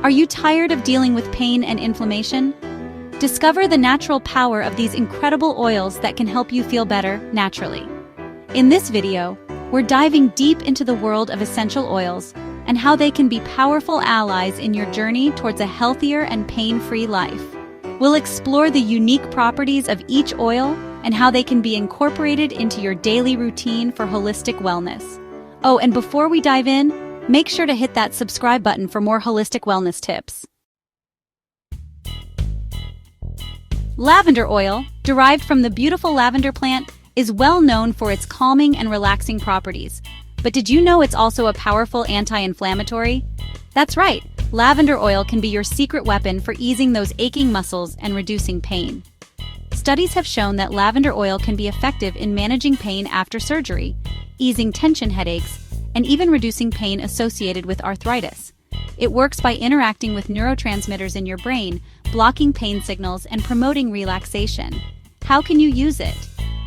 Are you tired of dealing with pain and inflammation? Discover the natural power of these incredible oils that can help you feel better naturally. In this video, we're diving deep into the world of essential oils and how they can be powerful allies in your journey towards a healthier and pain-free life. We'll explore the unique properties of each oil and how they can be incorporated into your daily routine for holistic wellness. Oh, and before we dive in, make sure to hit that subscribe button for more holistic wellness tips. Lavender oil, derived from the beautiful lavender plant, is well known for its calming and relaxing properties. But did you know it's also a powerful anti-inflammatory? That's right, lavender oil can be your secret weapon for easing those aching muscles and reducing pain. Studies have shown that lavender oil can be effective in managing pain after surgery, easing tension headaches, and even reducing pain associated with arthritis. It works by interacting with neurotransmitters in your brain, blocking pain signals and promoting relaxation. How can you use it?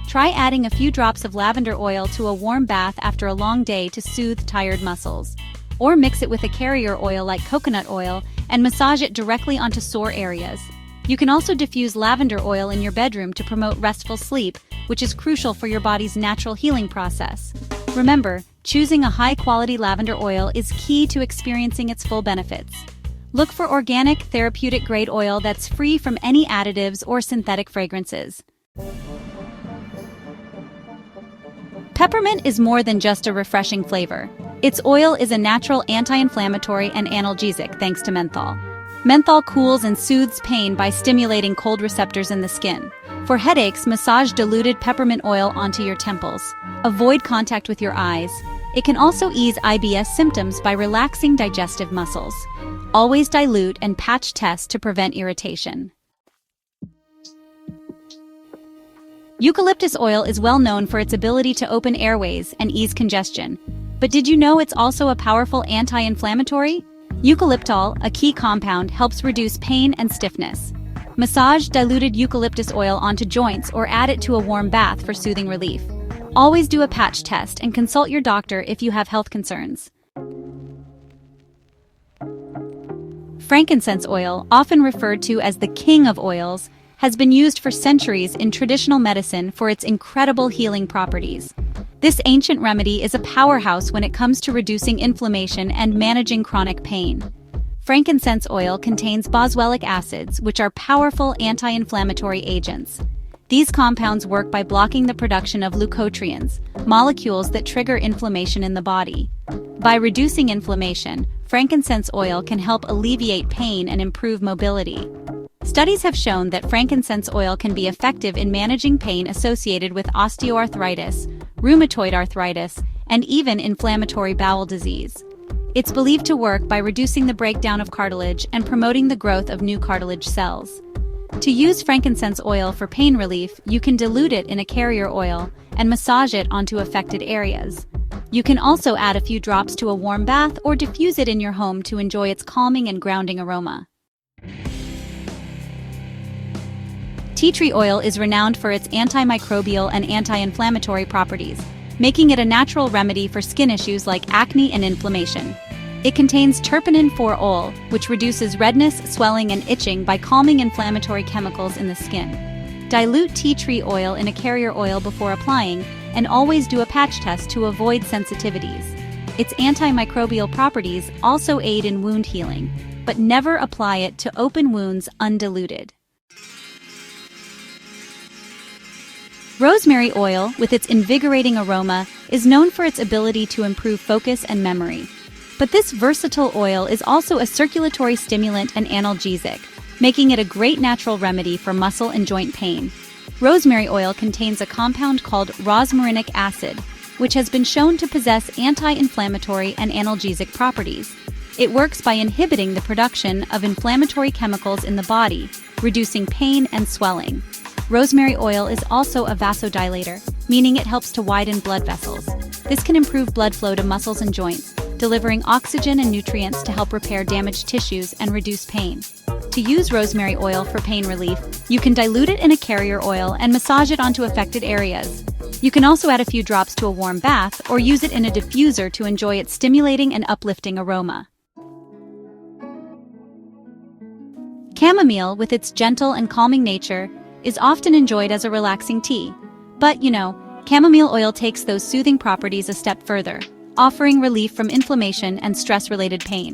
Try adding a few drops of lavender oil to a warm bath after a long day to soothe tired muscles. Or mix it with a carrier oil like coconut oil and massage it directly onto sore areas. You can also diffuse lavender oil in your bedroom to promote restful sleep, which is crucial for your body's natural healing process. Remember, choosing a high-quality lavender oil is key to experiencing its full benefits. Look for organic, therapeutic-grade oil that's free from any additives or synthetic fragrances. Peppermint is more than just a refreshing flavor. Its oil is a natural anti-inflammatory and analgesic thanks to menthol. Menthol cools and soothes pain by stimulating cold receptors in the skin. For headaches, massage diluted peppermint oil onto your temples. Avoid contact with your eyes. It can also ease IBS symptoms by relaxing digestive muscles. Always dilute and patch test to prevent irritation. Eucalyptus oil is well known for its ability to open airways and ease congestion. But did you know it's also a powerful anti-inflammatory? Eucalyptol, a key compound, helps reduce pain and stiffness. Massage diluted eucalyptus oil onto joints or add it to a warm bath for soothing relief. Always do a patch test and consult your doctor if you have health concerns. Frankincense oil, often referred to as the king of oils, has been used for centuries in traditional medicine for its incredible healing properties. This ancient remedy is a powerhouse when it comes to reducing inflammation and managing chronic pain. Frankincense oil contains boswellic acids, which are powerful anti-inflammatory agents. These compounds work by blocking the production of leukotrienes, molecules that trigger inflammation in the body. By reducing inflammation, frankincense oil can help alleviate pain and improve mobility. Studies have shown that frankincense oil can be effective in managing pain associated with osteoarthritis, rheumatoid arthritis, and even inflammatory bowel disease. It's believed to work by reducing the breakdown of cartilage and promoting the growth of new cartilage cells. To use frankincense oil for pain relief, you can dilute it in a carrier oil and massage it onto affected areas. You can also add a few drops to a warm bath or diffuse it in your home to enjoy its calming and grounding aroma. Tea tree oil is renowned for its antimicrobial and anti-inflammatory properties, making it a natural remedy for skin issues like acne and inflammation. It contains terpenin 4-ol, which reduces redness, swelling, and itching by calming inflammatory chemicals in the skin. Dilute tea tree oil in a carrier oil before applying, and always do a patch test to avoid sensitivities. Its antimicrobial properties also aid in wound healing, but never apply it to open wounds undiluted. Rosemary oil, with its invigorating aroma, is known for its ability to improve focus and memory. But this versatile oil is also a circulatory stimulant and analgesic, making it a great natural remedy for muscle and joint pain. Rosemary oil contains a compound called rosmarinic acid, which has been shown to possess anti-inflammatory and analgesic properties. It works by inhibiting the production of inflammatory chemicals in the body, reducing pain and swelling. Rosemary oil is also a vasodilator, meaning it helps to widen blood vessels. This can improve blood flow to muscles and joints, delivering oxygen and nutrients to help repair damaged tissues and reduce pain. To use rosemary oil for pain relief, you can dilute it in a carrier oil and massage it onto affected areas. You can also add a few drops to a warm bath or use it in a diffuser to enjoy its stimulating and uplifting aroma. Chamomile, with its gentle and calming nature, is often enjoyed as a relaxing tea. But, chamomile oil takes those soothing properties a step further, offering relief from inflammation and stress-related pain.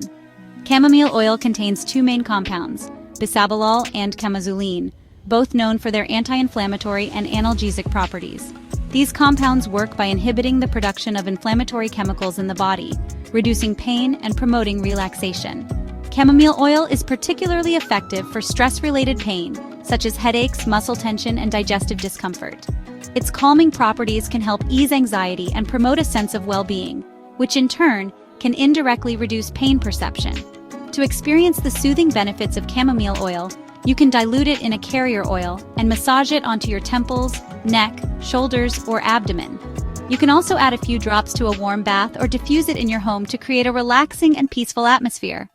Chamomile oil contains two main compounds, bisabolol and chamazoline, both known for their anti-inflammatory and analgesic properties. These compounds work by inhibiting the production of inflammatory chemicals in the body, reducing pain and promoting relaxation. Chamomile oil is particularly effective for stress-related pain, such as headaches, muscle tension, and digestive discomfort. Its calming properties can help ease anxiety and promote a sense of well-being, which in turn can indirectly reduce pain perception. To experience the soothing benefits of chamomile oil, you can dilute it in a carrier oil and massage it onto your temples, neck, shoulders, or abdomen. You can also add a few drops to a warm bath or diffuse it in your home to create a relaxing and peaceful atmosphere.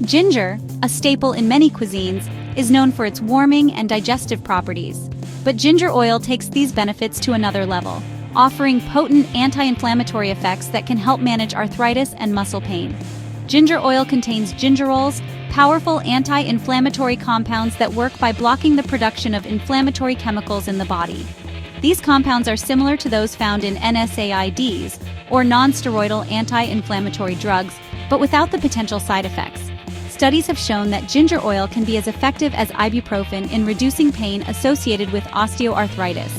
Ginger, a staple in many cuisines, is known for its warming and digestive properties. But ginger oil takes these benefits to another level, offering potent anti-inflammatory effects that can help manage arthritis and muscle pain. Ginger oil contains gingerols, powerful anti-inflammatory compounds that work by blocking the production of inflammatory chemicals in the body. These compounds are similar to those found in NSAIDs, or non-steroidal anti-inflammatory drugs, but without the potential side effects. Studies have shown that ginger oil can be as effective as ibuprofen in reducing pain associated with osteoarthritis.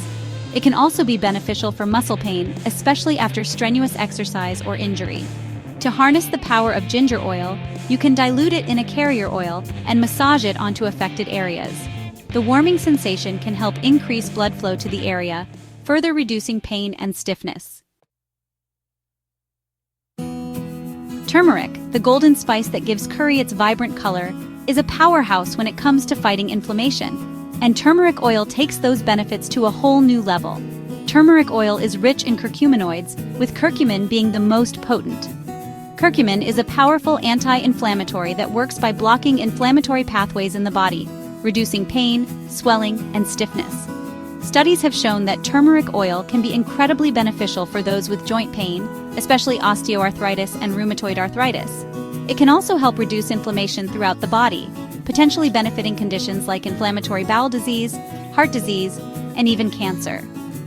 It can also be beneficial for muscle pain, especially after strenuous exercise or injury. To harness the power of ginger oil, you can dilute it in a carrier oil and massage it onto affected areas. The warming sensation can help increase blood flow to the area, further reducing pain and stiffness. Turmeric, the golden spice that gives curry its vibrant color, is a powerhouse when it comes to fighting inflammation. And turmeric oil takes those benefits to a whole new level. Turmeric oil is rich in curcuminoids, with curcumin being the most potent. Curcumin is a powerful anti-inflammatory that works by blocking inflammatory pathways in the body, reducing pain, swelling, and stiffness. Studies have shown that turmeric oil can be incredibly beneficial for those with joint pain, especially osteoarthritis and rheumatoid arthritis. It can also help reduce inflammation throughout the body, potentially benefiting conditions like inflammatory bowel disease, heart disease, and even cancer.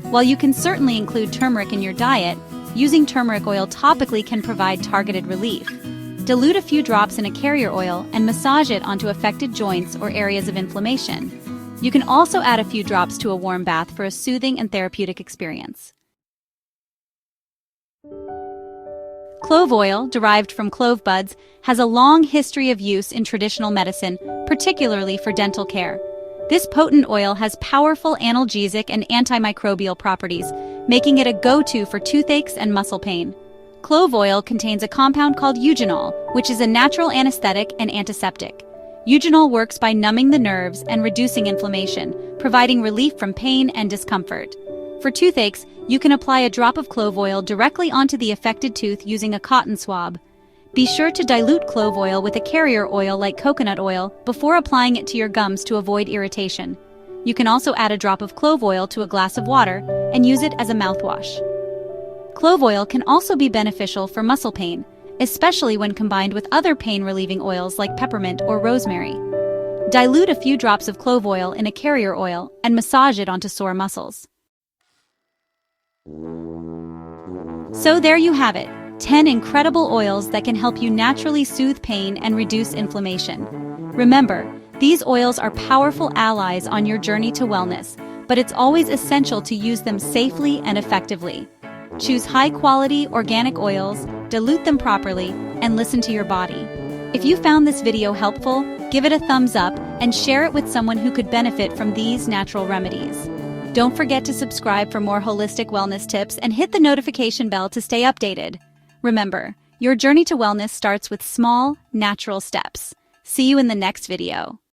While you can certainly include turmeric in your diet, using turmeric oil topically can provide targeted relief. Dilute a few drops in a carrier oil and massage it onto affected joints or areas of inflammation. You can also add a few drops to a warm bath for a soothing and therapeutic experience. Clove oil, derived from clove buds, has a long history of use in traditional medicine, particularly for dental care. This potent oil has powerful analgesic and antimicrobial properties, making it a go-to for toothaches and muscle pain. Clove oil contains a compound called eugenol, which is a natural anesthetic and antiseptic. Eugenol works by numbing the nerves and reducing inflammation, providing relief from pain and discomfort. For toothaches, you can apply a drop of clove oil directly onto the affected tooth using a cotton swab. Be sure to dilute clove oil with a carrier oil like coconut oil before applying it to your gums to avoid irritation. You can also add a drop of clove oil to a glass of water and use it as a mouthwash. Clove oil can also be beneficial for muscle pain, especially when combined with other pain-relieving oils like peppermint or rosemary. Dilute a few drops of clove oil in a carrier oil and massage it onto sore muscles. So there you have it, 10 incredible oils that can help you naturally soothe pain and reduce inflammation. Remember, these oils are powerful allies on your journey to wellness, but it's always essential to use them safely and effectively. Choose high-quality organic oils, dilute them properly, and listen to your body. If you found this video helpful, give it a thumbs up and share it with someone who could benefit from these natural remedies. Don't forget to subscribe for more holistic wellness tips and hit the notification bell to stay updated. Remember, your journey to wellness starts with small, natural steps. See you in the next video.